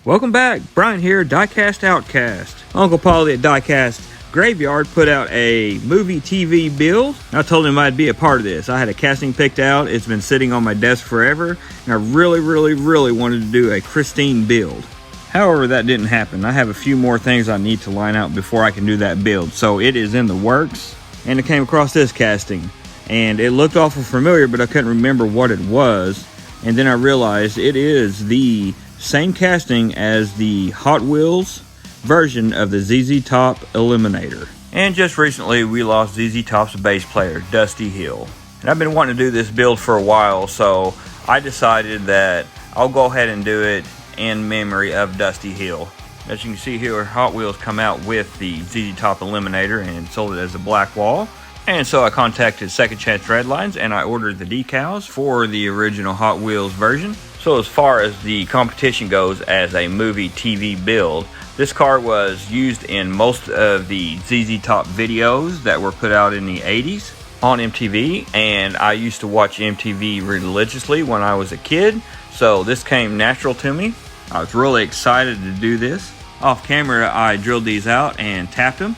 Welcome back, Brian here, Diecast Outcast. Uncle Paulie at Diecast Graveyard put out a movie TV build. I told him I'd be a part of this. I had a casting picked out. It's been sitting on my desk forever, and I really wanted to do a Christine build. However, that didn't happen. I have a few more things I need to line out before I can do that build, so it is in the works. And I came across this casting, and it looked awful familiar, but I couldn't remember what it was. And then I realized it is the same casting as the Hot Wheels version of the ZZ Top Eliminator. And just recently we lost ZZ Top's bass player, Dusty Hill. And I've been wanting to do this build for a while, so I decided that I'll go ahead and do it in memory of Dusty Hill. As you can see here, Hot Wheels come out with the ZZ Top Eliminator and sold it as a black wall. And so I contacted Second Chance Redlines and I ordered the decals for the original Hot Wheels version. So as far as the competition goes as a movie TV build, this car was used in most of the ZZ Top videos that were put out in the 80s on MTV, and I used to watch MTV religiously when I was a kid, so this came natural to me. I was really excited to do this. Off camera, I drilled these out and tapped them.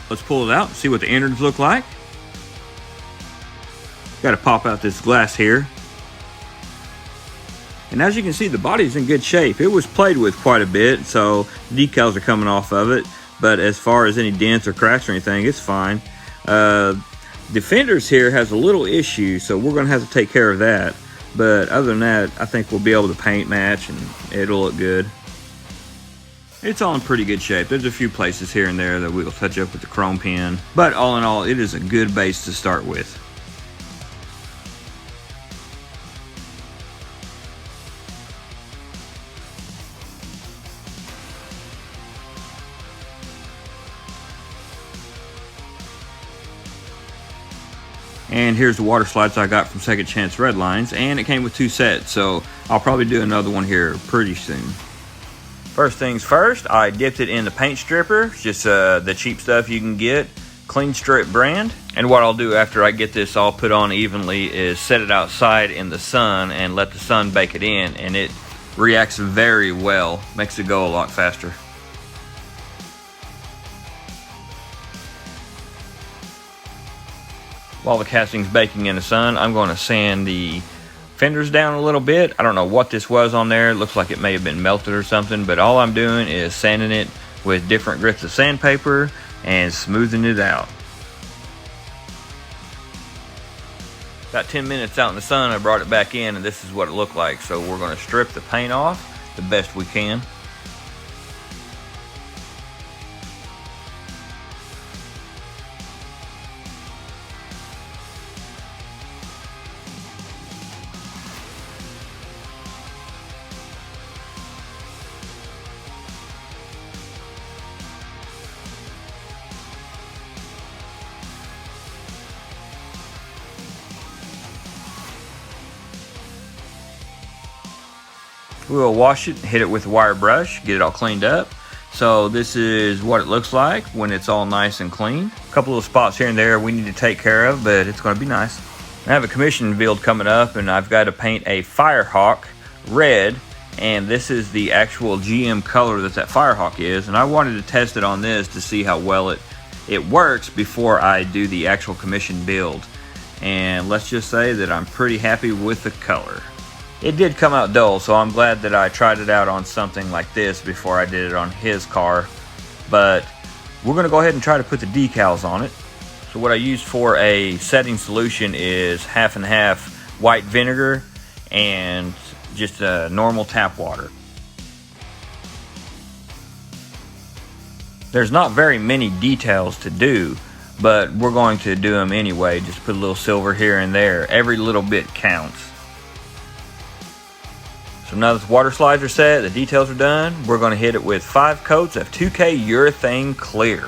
Let's pull it out and see what the innards look like. Got to pop out this glass here. And as you can see, the body's in good shape. It was played with quite a bit, so the decals are coming off of it. But as far as any dents or cracks or anything, it's fine. The fenders here has a little issue, so we're going to have to take care of that. But other than that, I think we'll be able to paint match and it'll look good. It's all in pretty good shape. There's a few places here and there that we'll touch up with the chrome pen. But all in all, it is a good base to start with. And here's the water slides I got from Second Chance Redlines, and it came with 2 sets, so I'll probably do another one here pretty soon. First things first, I dipped it in the paint stripper, just the cheap stuff you can get, Clean Strip brand. And what I'll do after I get this all put on evenly is set it outside in the sun and let the sun bake it in, and it reacts very well, makes it go a lot faster. While the casting's baking in the sun, I'm going to sand the fenders down a little bit. I don't know what this was on there. It looks like it may have been melted or something, but all I'm doing is sanding it with different grits of sandpaper and smoothing it out. About 10 minutes out in the sun, I brought it back in, and this is what it looked like. So we're going to strip the paint off the best we can. We'll wash it, hit it with a wire brush, get it all cleaned up. So this is what it looks like when it's all nice and clean. A couple of spots here and there we need to take care of, but it's going to be nice. I have a commission build coming up, and I've got to paint a Firehawk red, and this is the actual GM color that Firehawk is, and I wanted to test it on this to see how well it works before I do the actual commission build. And let's just say that I'm pretty happy with the color. It did come out dull, so I'm glad that I tried it out on something like this before I did it on his car. But we're going to go ahead and try to put the decals on it. So what I used for a setting solution is half and half white vinegar and just normal tap water. There's not very many details to do, but we're going to do them anyway. Just put a little silver here and there. Every little bit counts. So now that the water slides are set, the details are done, we're going to hit it with 5 coats of 2K urethane clear,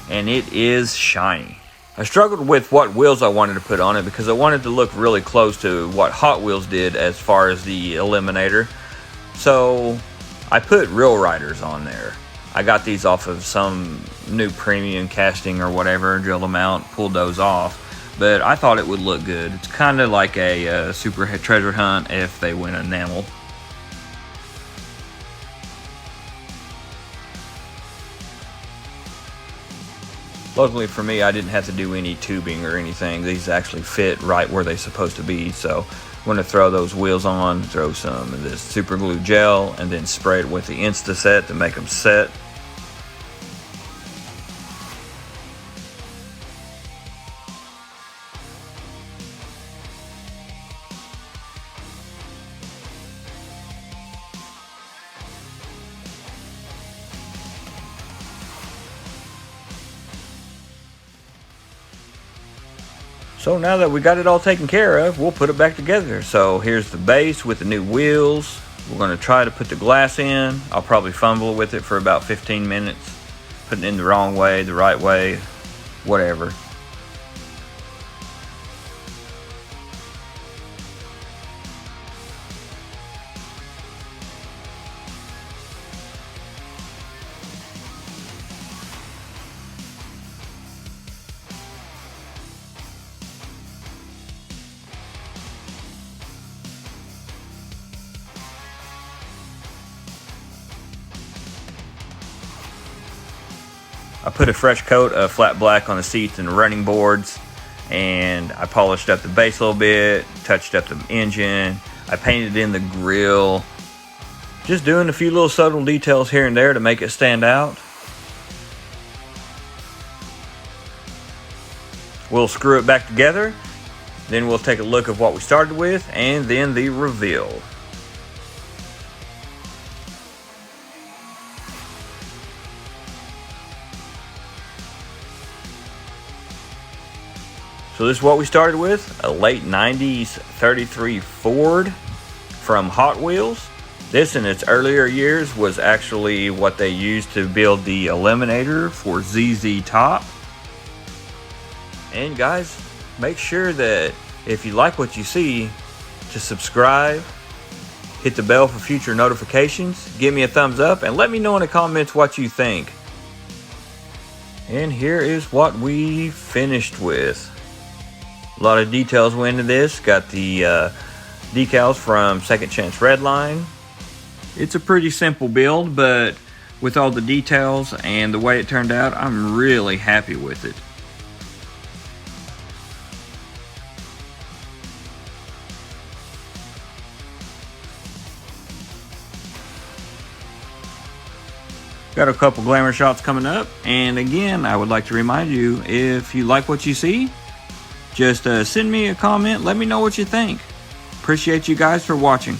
and it is shiny. I struggled with what wheels I wanted to put on it because I wanted to look really close to what Hot Wheels did as far as the Eliminator. So I put Real Riders on there. I got these off of some new premium casting or whatever, drilled them out, pulled those off. but I thought it would look good. It's kind of like a super treasure hunt if they went enamel. Luckily for me, I didn't have to do any tubing or anything. These actually fit right where they're supposed to be. So I'm going to throw those wheels on, throw some of this super glue gel, and then spray it with the Insta Set to make them set. So now that we got it all taken care of, we'll put it back together. So here's the base with the new wheels. We're going to try to put the glass in. I'll probably fumble with it for about 15 minutes. Putting it in the wrong way, the right way, whatever. I put a fresh coat of flat black on the seats and the running boards, and I polished up the base a little bit, touched up the engine, I painted in the grill, just doing a few little subtle details here and there to make it stand out. We'll screw it back together, then we'll take a look at what we started with, and then the reveal. So this is what we started with, a late 90s 33 Ford from Hot Wheels. This in its earlier years was actually what they used to build the Eliminator for ZZ Top. And guys, make sure that if you like what you see, to subscribe, hit the bell for future notifications, give me a thumbs up, and let me know in the comments what you think. And here is what we finished with. A lot of details went into this. Got the decals from Second Chance Redline. It's a pretty simple build, but with all the details and the way it turned out, I'm really happy with it. Got a couple glamour shots coming up, and again, I would like to remind you, if you like what you see, just send me a comment, let me know what you think. Appreciate you guys for watching.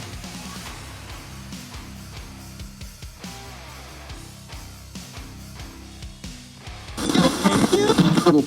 Little